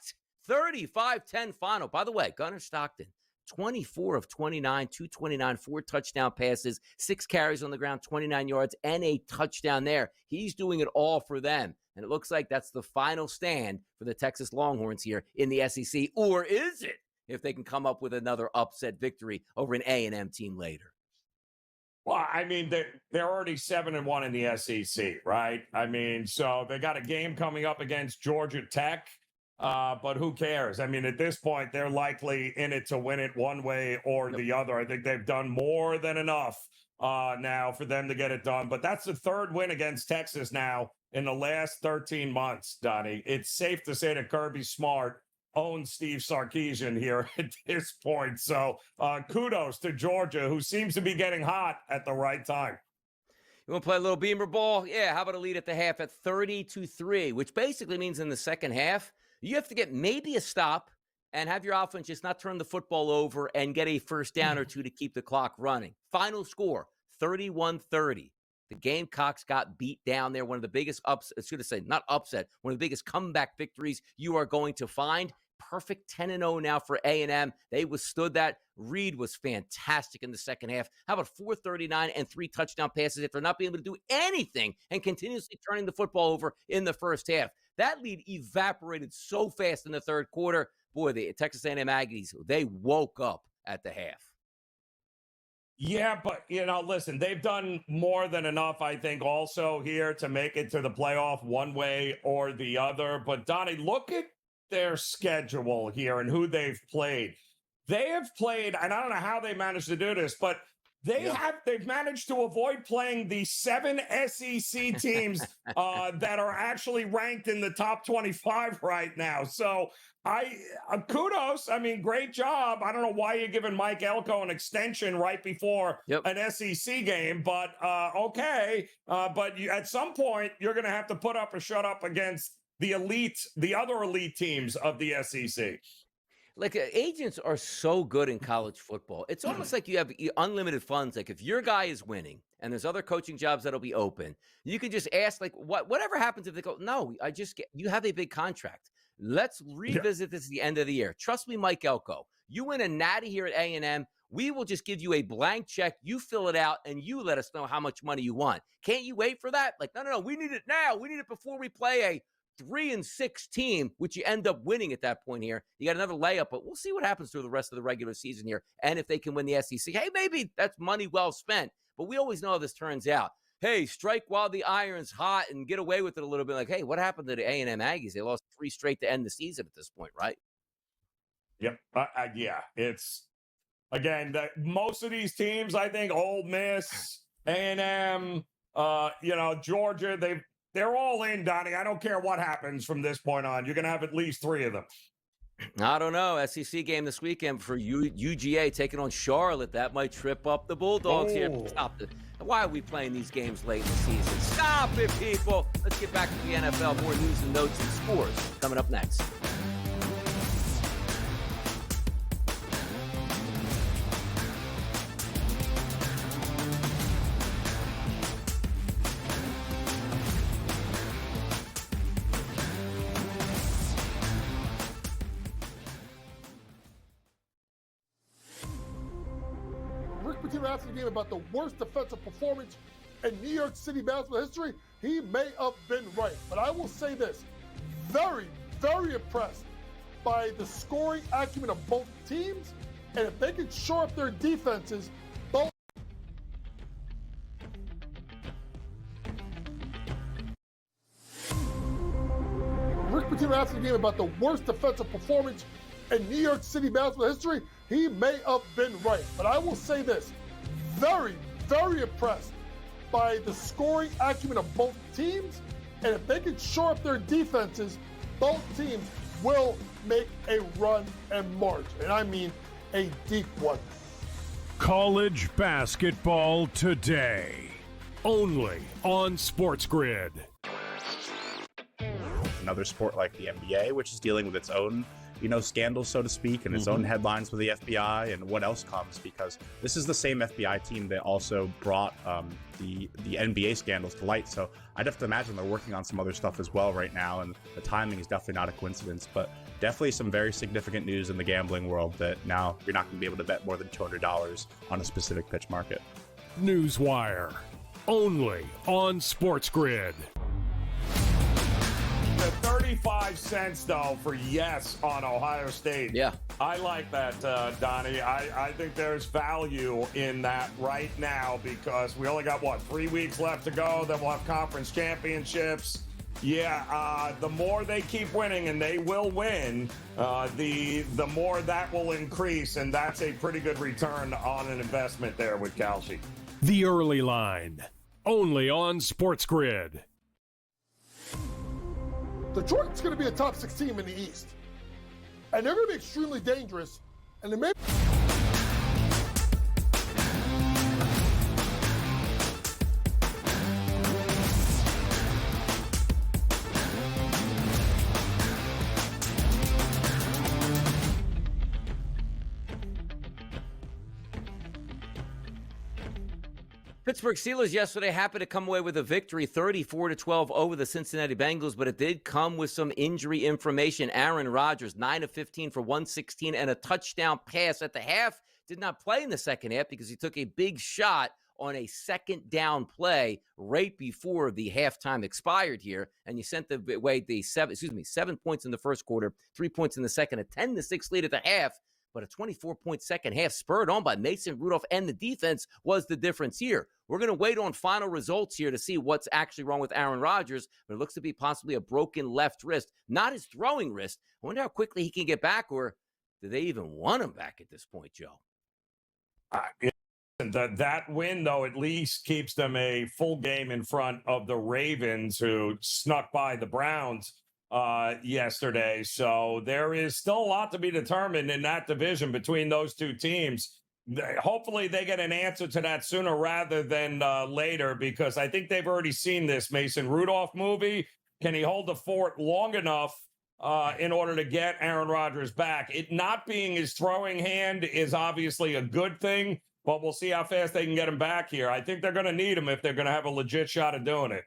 35-10 final. By the way, Gunnar Stockton, 24 of 29, 229, 4 touchdown passes, 6 carries on the ground, 29 yards, and a touchdown there. He's doing it all for them. And it looks like that's the final stand for the Texas Longhorns here in the SEC. Or is it, if they can come up with another upset victory over an A&M team later? Well, they're already 7-1 in the SEC, right? So they got a game coming up against Georgia Tech. But who cares? At this point, they're likely in it to win it one way or the other. I think they've done more than enough now for them to get it done. But that's the third win against Texas now in the last 13 months, Donnie. It's safe to say that Kirby Smart owns Steve Sarkisian here at this point. So kudos to Georgia, who seems to be getting hot at the right time. You want to play a little Beamer ball? Yeah, how about a lead at the half at 30-3, which basically means in the second half, you have to get maybe a stop and have your offense just not turn the football over and get a first down or two to keep the clock running. Final score, 31-30. The Gamecocks got beat down there. One of the biggest one of the biggest comeback victories you are going to find. perfect 10-0 now for A&M. They withstood that. Reed was fantastic in the second half. How about 439 and 3 touchdown passes after not being able to do anything and continuously turning the football over in the first half? That lead evaporated so fast in the third quarter. Boy, the Texas A&M Aggies, they woke up at the half. Yeah, but, listen, they've done more than enough, I think, also here to make it to the playoff one way or the other. But, Donnie, look at their schedule here and who they've played. They have played, and I don't know how they managed to do this, but they've managed to avoid playing the 7 SEC teams that are actually ranked in the top 25 right now. So kudos. I mean, great job. I don't know why you're giving Mike Elko an extension right before an SEC game, but okay. But at some point, you're going to have to put up or shut up against the other elite teams of the SEC. Like, agents are so good in college football. It's almost like you have unlimited funds. Like, if your guy is winning and there's other coaching jobs that'll be open, you can just ask, like, whatever happens if they go, no, you have a big contract. Let's revisit this at the end of the year. Trust me, Mike Elko, you win a natty here at A&M, we will just give you a blank check. You fill it out and you let us know how much money you want. Can't you wait for that? Like, no, we need it now. We need it before we play a 3-6 team, which you end up winning at that point here. You got another layup, but we'll see what happens through the rest of the regular season here. And if they can win the SEC, hey, maybe that's money well spent. But we always know how this turns out. Hey, strike while the iron's hot and get away with it a little bit. Like, hey, what happened to the A&M Aggies? They lost 3 straight to end the season at this point, right? Yep. Yeah. It's, again, most of these teams, I think, Ole Miss, A&M, Georgia, they're all in, Donnie. I don't care what happens from this point on. You're going to have at least 3 of them. I don't know. SEC game this weekend for UGA taking on Charlotte. That might trip up the Bulldogs here. Stop it. Why are we playing these games late in the season? Stop it, people. Let's get back to the NFL. More news and notes and scores coming up next. After the game about the worst defensive performance in New York City basketball history, he may have been right. But I will say this, very, very impressed by the scoring acumen of both teams. And if they can shore up their defenses, both Rick Pitino after the game about the worst defensive performance in New York City basketball history, he may have been right. But I will say this, very, very impressed by the scoring acumen of both teams. And if they can shore up their defenses, both teams will make a run and march. And I mean a deep one. College basketball today. Only on SportsGrid. Another sport like the NBA, which is dealing with its own scandals, so to speak, and its own headlines with the FBI and what else comes, because this is the same FBI team that also brought the NBA scandals to light. So I'd have to imagine they're working on some other stuff as well right now, and the timing is definitely not a coincidence, but definitely some very significant news in the gambling world that now you're not going to be able to bet more than $200 on a specific pitch market. Newswire. Only on SportsGrid. The 35 cents, though, for yes on Ohio State. Yeah. I like that, Donnie. I think there's value in that right now because we only got, 3 weeks left to go. Then we'll have conference championships. Yeah, the more they keep winning, and they will win, the more that will increase, and that's a pretty good return on an investment there with Kalshi. The Early Line. Only on SportsGrid. Detroit's going to be a top 6 team in the East. And they're going to be extremely dangerous. And they may Pittsburgh Steelers yesterday happy to come away with a victory, 34-12 over the Cincinnati Bengals, but it did come with some injury information. Aaron Rodgers, 9 of 15 for 116 and a touchdown pass at the half. Did not play in the second half because he took a big shot on a second down play right before the halftime expired here, and you sent away the 7 points in the first quarter, 3 points in the second, a 10-6 lead at the half. But a 24-point second half spurred on by Mason Rudolph and the defense was the difference here. We're going to wait on final results here to see what's actually wrong with Aaron Rodgers, but it looks to be possibly a broken left wrist, not his throwing wrist. I wonder how quickly he can get back, or do they even want him back at this point, Joe? That win, though, at least keeps them a full game in front of the Ravens, who snuck by the Browns yesterday. So there is still a lot to be determined in that division between those two teams. Hopefully they get an answer to that sooner rather than later, because I think they've already seen this Mason Rudolph movie. Can he hold the fort long enough in order to get Aaron Rodgers back? It not being his throwing hand is obviously a good thing, but we'll see how fast they can get him back here. I think they're going to need him if they're going to have a legit shot at doing it.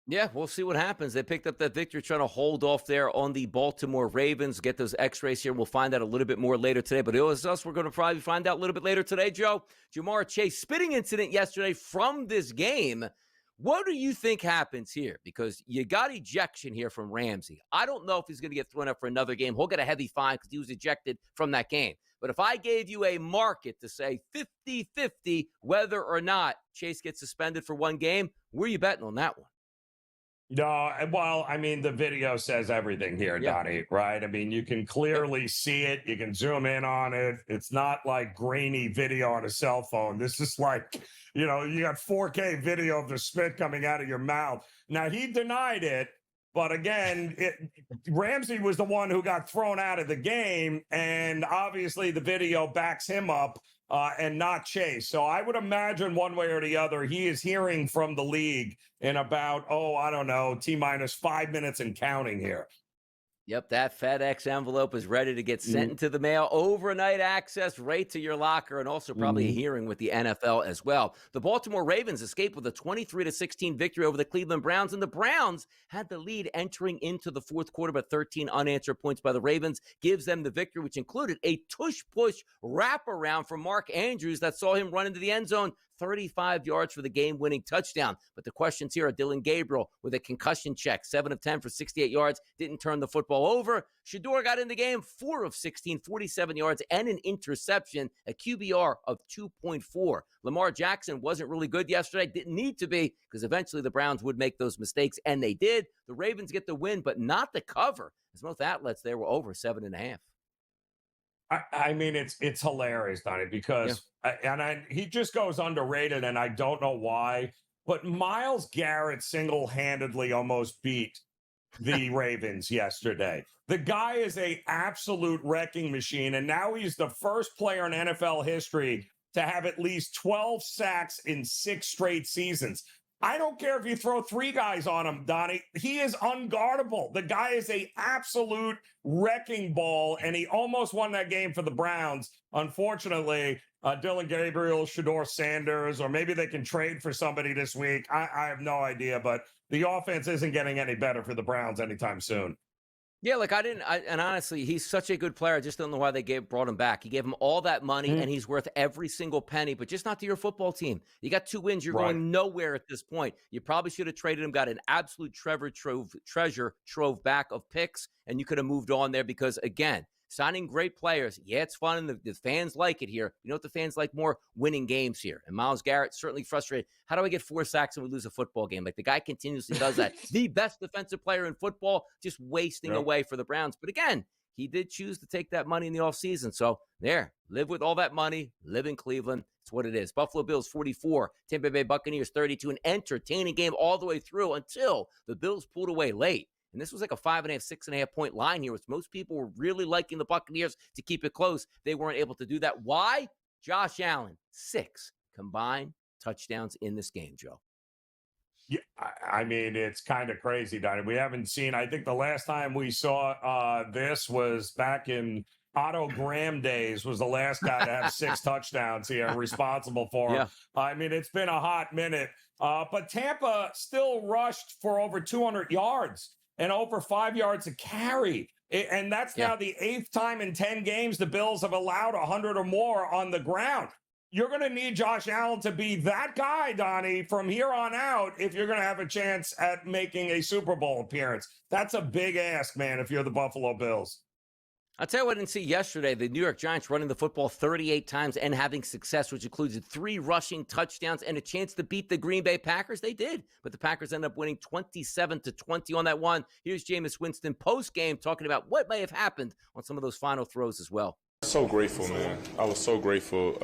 Yeah, we'll see what happens. They picked up that victory trying to hold off there on the Baltimore Ravens. Get those x-rays here. We'll find out a little bit more later today. But it was us. We're going to probably find out a little bit later today, Joe. Jamar Chase spitting incident yesterday from this game. What do you think happens here? Because you got ejection here from Ramsey. I don't know if he's going to get thrown up for another game. He'll get a heavy fine because he was ejected from that game. But if I gave you a market to say 50-50 whether or not Chase gets suspended for one game, where are you betting on that one? No, well, I mean, the video says everything here, Donnie, right? I mean, you can clearly see it. You can zoom in on it. It's not like grainy video on a cell phone. This is like, you got 4K video of the spit coming out of your mouth. Now, he denied it, but again, Ramsey was the one who got thrown out of the game, and obviously the video backs him up and not Chase. So I would imagine one way or the other, he is hearing from the league in about, T-minus 5 minutes and counting here. Yep, that FedEx envelope is ready to get sent into the mail. Overnight access right to your locker, and also probably a hearing with the NFL as well. The Baltimore Ravens escaped with a 23-16 victory over the Cleveland Browns, and the Browns had the lead entering into the fourth quarter, but 13 unanswered points by the Ravens gives them the victory, which included a tush-push wraparound from Mark Andrews that saw him run into the end zone, 35 yards for the game-winning touchdown. But the questions here are Dylan Gabriel with a concussion check, 7 of 10 for 68 yards, didn't turn the football over. Shador got in the game, 4 of 16, 47 yards, and an interception, a QBR of 2.4. Lamar Jackson wasn't really good yesterday, didn't need to be, because eventually the Browns would make those mistakes, and they did. The Ravens get the win, but not the cover, as most outlets there were over 7.5. I mean, it's hilarious, Donnie, because he just goes underrated, and I don't know why. But Myles Garrett single-handedly almost beat the Ravens yesterday. The guy is a absolute wrecking machine, and now he's the first player in NFL history to have at least 12 sacks in 6 straight seasons. I don't care if you throw 3 guys on him, Donnie. He is unguardable. The guy is a absolute wrecking ball, and he almost won that game for the Browns. Unfortunately, Dylan Gabriel, Shador Sanders, or maybe they can trade for somebody this week. I have no idea, but the offense isn't getting any better for the Browns anytime soon. Yeah, and honestly, he's such a good player. I just don't know why they brought him back. He gave him all that money, and he's worth every single penny, but just not to your football team. You got 2 wins. You're going nowhere at this point. You probably should have traded him, got an absolute treasure trove back of picks, and you could have moved on there because, again, signing great players. Yeah, it's fun, and the fans like it here. You know what the fans like more? Winning games here. And Myles Garrett certainly frustrated. How do I get 4 sacks and we lose a football game? Like, the guy continuously does that. The best defensive player in football, just wasting away for the Browns. But again, he did choose to take that money in the offseason. So there, live with all that money, live in Cleveland. It's what it is. Buffalo Bills 44, Tampa Bay Buccaneers 32. An entertaining game all the way through until the Bills pulled away late. And this was like a 5.5, 6.5 point line here, which most people were really liking the Buccaneers to keep it close. They weren't able to do that. Why? Josh Allen, 6 combined touchdowns in this game, Joe. Yeah, I mean, it's kind of crazy, Donnie. We haven't seen, I think the last time we saw this was back in, Otto Graham days was the last guy to have 6 touchdowns here, responsible for him. Yeah. I mean, it's been a hot minute. But Tampa still rushed for over 200 yards and over 5 yards a carry. And that's now the 8th time in 10 games the Bills have allowed 100 or more on the ground. You're going to need Josh Allen to be that guy, Donnie, from here on out if you're going to have a chance at making a Super Bowl appearance. That's a big ask, man, if you're the Buffalo Bills. I'll tell you what I didn't see yesterday. The New York Giants running the football 38 times and having success, which included 3 rushing touchdowns and a chance to beat the Green Bay Packers. They did, but the Packers ended up winning 27-20 on that one. Here's Jameis Winston post-game talking about what may have happened on some of those final throws as well. So grateful, man. I was so grateful.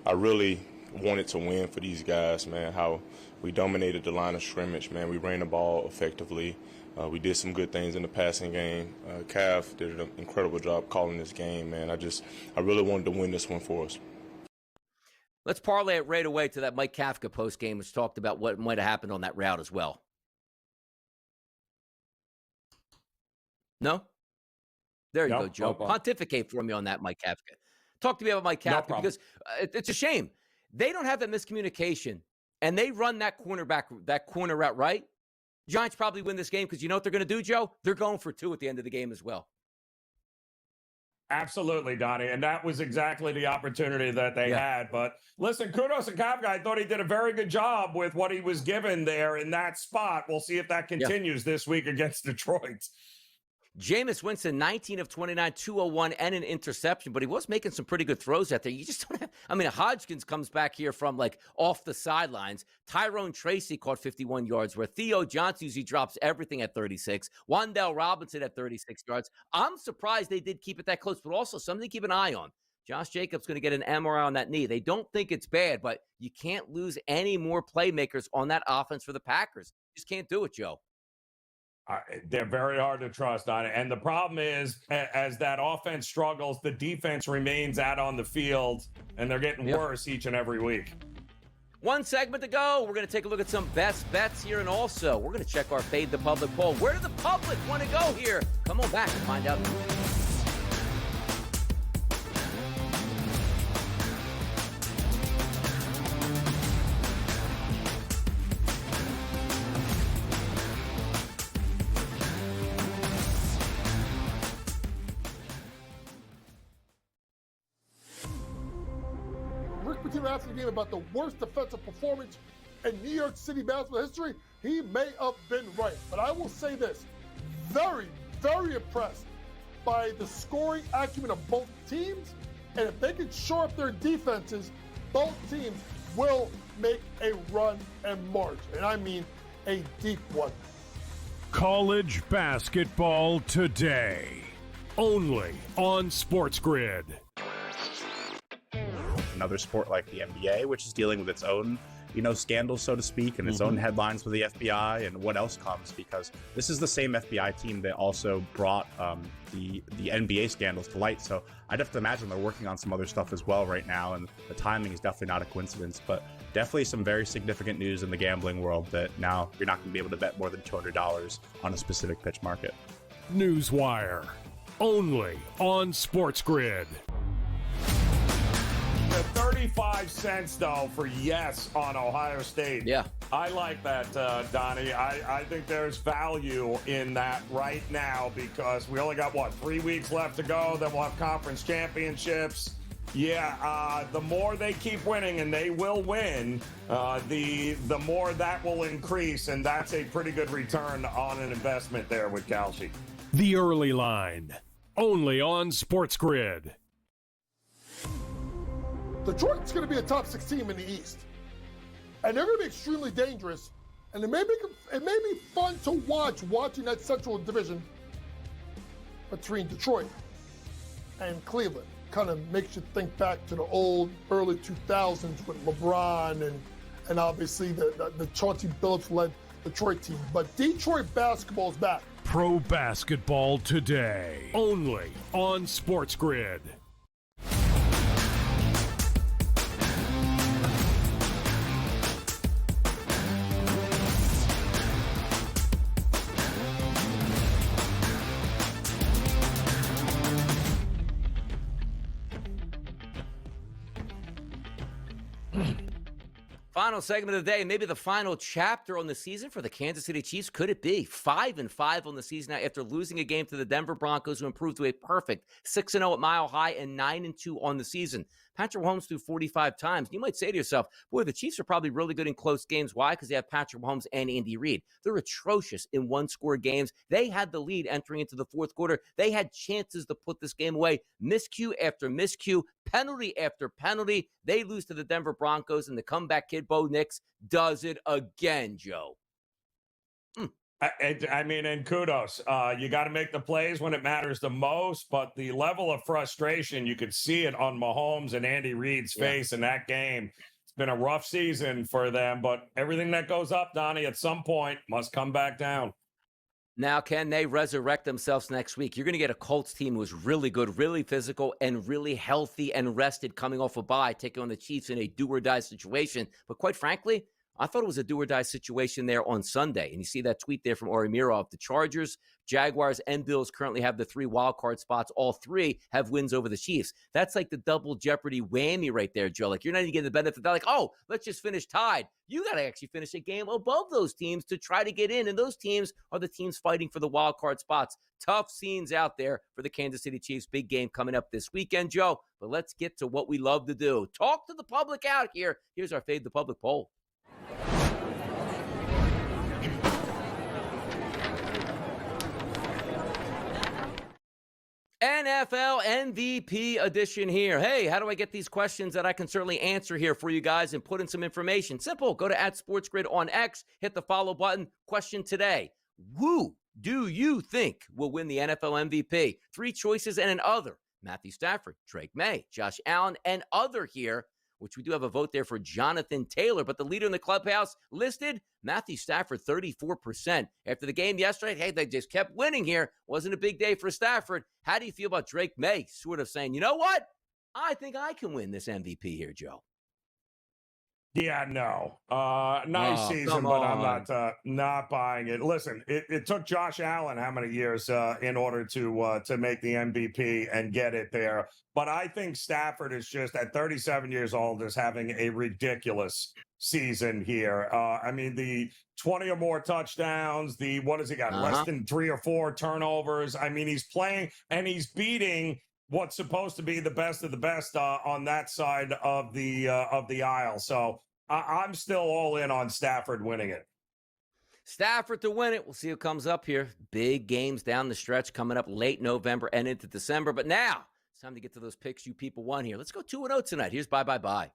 I really wanted to win for these guys, man, how we dominated the line of scrimmage, man. We ran the ball effectively. We did some good things in the passing game. Cav did an incredible job calling this game, man. I really wanted to win this one for us. Let's parlay it right away to that Mike Kafka post-game, which talked about what might have happened on that route as well. No? There you go, Joe. Pontificate for me on that, Mike Kafka. Talk to me about Mike Kafka because it's a shame. They don't have that miscommunication, and they run that corner route right. Giants probably win this game because you know what they're going to do, Joe? They're going for 2 at the end of the game as well. Absolutely, Donnie. And that was exactly the opportunity that they had. But listen, kudos to Kafka. I thought he did a very good job with what he was given there in that spot. We'll see if that continues this week against Detroit. Jameis Winston, 19 of 29, 201, and an interception, but he was making some pretty good throws out there. You just don't have, I mean, Hodgkins comes back here from like off the sidelines. Tyrone Tracy caught 51 yards, where Theo Johnson usually drops everything at 36. Wan'Dale Robinson at 36 yards. I'm surprised they did keep it that close, but also something to keep an eye on. Josh Jacobs going to get an MRI on that knee. They don't think it's bad, but you can't lose any more playmakers on that offense for the Packers. You just can't do it, Joe. They're very hard to trust on it. And the problem is, as that offense struggles, the defense remains out on the field, and they're getting worse each and every week. One segment to go. We're going to take a look at some best bets here, and also we're going to check our Fade the Public poll. Where do the public want to go here? Come on back and find out. After the game about the worst defensive performance in New York City basketball history, he may have been right. But I will say this, very, very impressed by the scoring acumen of both teams. And if they can shore up their defenses, both teams will make a run and march. And I mean a deep one. College basketball today, only on SportsGrid. Another sport like the NBA, which is dealing with its own, scandals, so to speak, and its own headlines with the FBI and what else comes, because this is the same FBI team that also brought the NBA scandals to light. So I'd have to imagine they're working on some other stuff as well right now, and the timing is definitely not a coincidence, but definitely some very significant news in the gambling world that now you're not going to be able to bet more than $200 on a specific pitch market. Newswire, only on SportsGrid. 35 cents, though, for yes on Ohio State. Yeah. I like that, Donnie. I think there's value in that right now because we only got, 3 weeks left to go. Then we'll have conference championships. Yeah, the more they keep winning, and they will win, the more that will increase, and that's a pretty good return on an investment there with Kalshi. The Early Line, only on SportsGrid. Detroit's going to be a top 6 team in the East. And they're going to be extremely dangerous. And it may be fun to watching that Central Division between Detroit and Cleveland. Kind of makes you think back to the old early 2000s with LeBron and obviously the Chauncey Billups-led Detroit team. But Detroit basketball's back. Pro basketball today, only on SportsGrid. Final segment of the day, maybe the final chapter on the season for the Kansas City Chiefs. Could it be 5-5 on the season now after losing a game to the Denver Broncos, who improved to a perfect 6-0 at Mile High and 9-2 on the season? Patrick Mahomes threw 45 times. You might say to yourself, boy, the Chiefs are probably really good in close games. Why? Because they have Patrick Mahomes and Andy Reid. They're atrocious in one-score games. They had the lead entering into the fourth quarter. They had chances to put this game away. Miscue after miscue, penalty after penalty. They lose to the Denver Broncos, and the comeback kid, Bo Nix, does it again, Joe. I mean, and kudos. You got to make the plays when it matters the most, but the level of frustration, you could see it on Mahomes and Andy Reid's face in that game. It's been a rough season for them, but everything that goes up, Donnie, at some point must come back down. Now, can they resurrect themselves next week? You're going to get a Colts team who's really good, really physical, and really healthy and rested coming off a bye, taking on the Chiefs in a do-or-die situation. But quite frankly, I thought it was a do-or-die situation there on Sunday. And you see that tweet there from Ori Mirov. The Chargers, Jaguars, and Bills currently have the 3 wildcard spots. All 3 have wins over the Chiefs. That's like the double jeopardy whammy right there, Joe. Like, you're not even getting the benefit. They're like, oh, let's just finish tied. You got to actually finish a game above those teams to try to get in. And those teams are the teams fighting for the wildcard spots. Tough scenes out there for the Kansas City Chiefs. Big game coming up this weekend, Joe. But let's get to what we love to do. Talk to the public out here. Here's our Fade the Public poll. NFL MVP edition here. Hey, how do I get these questions that I can certainly answer here for you guys and put in some information? Simple. Go to @SportsGrid on X, hit the follow button. Question today: who do you think will win the NFL MVP? 3 choices and an other. Matthew Stafford, Drake May, Josh Allen, and other here, which we do have a vote there for Jonathan Taylor. But the leader in the clubhouse listed, Matthew Stafford, 34%. After the game yesterday, hey, they just kept winning here. Wasn't a big day for Stafford. How do you feel about Drake May sort of saying, you know what? I think I can win this MVP here, Joe. Yeah, no. Nice season, but I'm not buying it. Listen, it took Josh Allen how many years in order to make the MVP and get it there. But I think Stafford is just at 37 years old is having a ridiculous season here. I mean, the 20 or more touchdowns, what has he got? Less than 3 or 4 turnovers. I mean, he's playing and he's beating what's supposed to be the best of the best on that side of the aisle. So I'm still all in on Stafford winning it. Stafford to win it. We'll see who comes up here. Big games down the stretch coming up late November and into December. But now it's time to get to those picks you people won here. Let's go 2-0 tonight. Here's bye, bye, bye.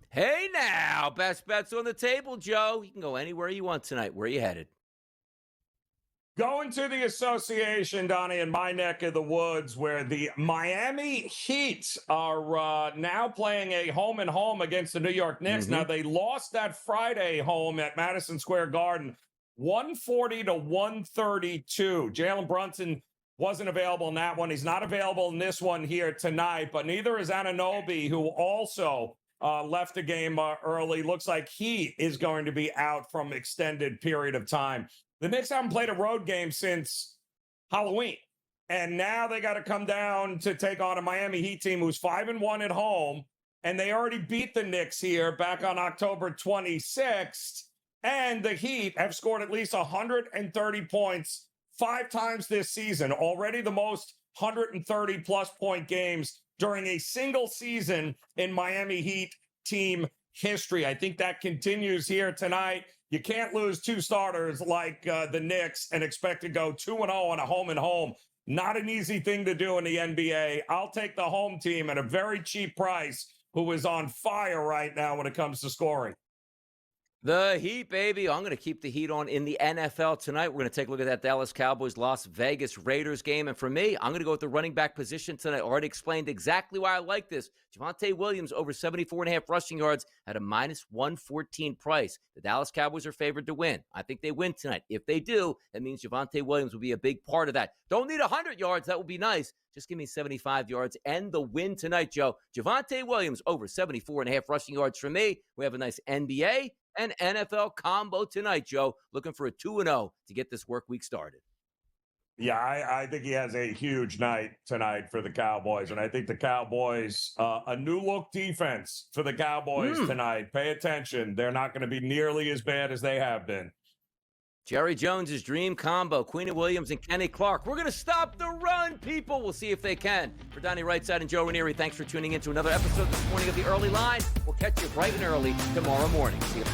Hey now, best bets on the table, Joe. You can go anywhere you want tonight. Where are you headed? Going to the association, Donnie, in my neck of the woods, where the Miami Heat are now playing a home-and-home against the New York Knicks. Now, they lost that Friday home at Madison Square Garden, 140-132. Jalen Brunson wasn't available in that one. He's not available in this one here tonight, but neither is Anunoby, who also left the game early. Looks like he is going to be out from extended period of time. The Knicks haven't played a road game since Halloween, and now they got to come down to take on a Miami Heat team who's 5-1 at home, and they already beat the Knicks here back on October 26th, and the Heat have scored at least 130 points 5 times this season, already the most 130-plus point games during a single season in Miami Heat team history. I think that continues here tonight. You can't lose 2 starters like the Knicks and expect to go 2-0 on a home-and-home. Not an easy thing to do in the NBA. I'll take the home team at a very cheap price, who is on fire right now when it comes to scoring. The Heat, baby. I'm going to keep the Heat on in the NFL tonight. We're going to take a look at that Dallas Cowboys Las Vegas Raiders game. And for me, I'm going to go with the running back position tonight. I already explained exactly why I like this. Javonte Williams over 74.5 rushing yards at a -114 price. The Dallas Cowboys are favored to win. I think they win tonight. If they do, that means Javonte Williams will be a big part of that. Don't need 100 yards. That would be nice. Just give me 75 yards and the win tonight, Joe. Javonte Williams over 74.5 rushing yards for me. We have a nice NBA and NFL combo tonight, Joe. Looking for a 2-0 to get this work week started. Yeah, I think he has a huge night tonight for the Cowboys. And I think the Cowboys, a new look defense for the Cowboys tonight. Pay attention. They're not going to be nearly as bad as they have been. Jerry Jones's dream combo, Queen Williams and Kenny Clark. We're going to stop the run, people. We'll see if they can. For Donnie Rightside and Joe Ranieri, thanks for tuning in to another episode this morning of The Early Line. We'll catch you bright and early tomorrow morning. See you.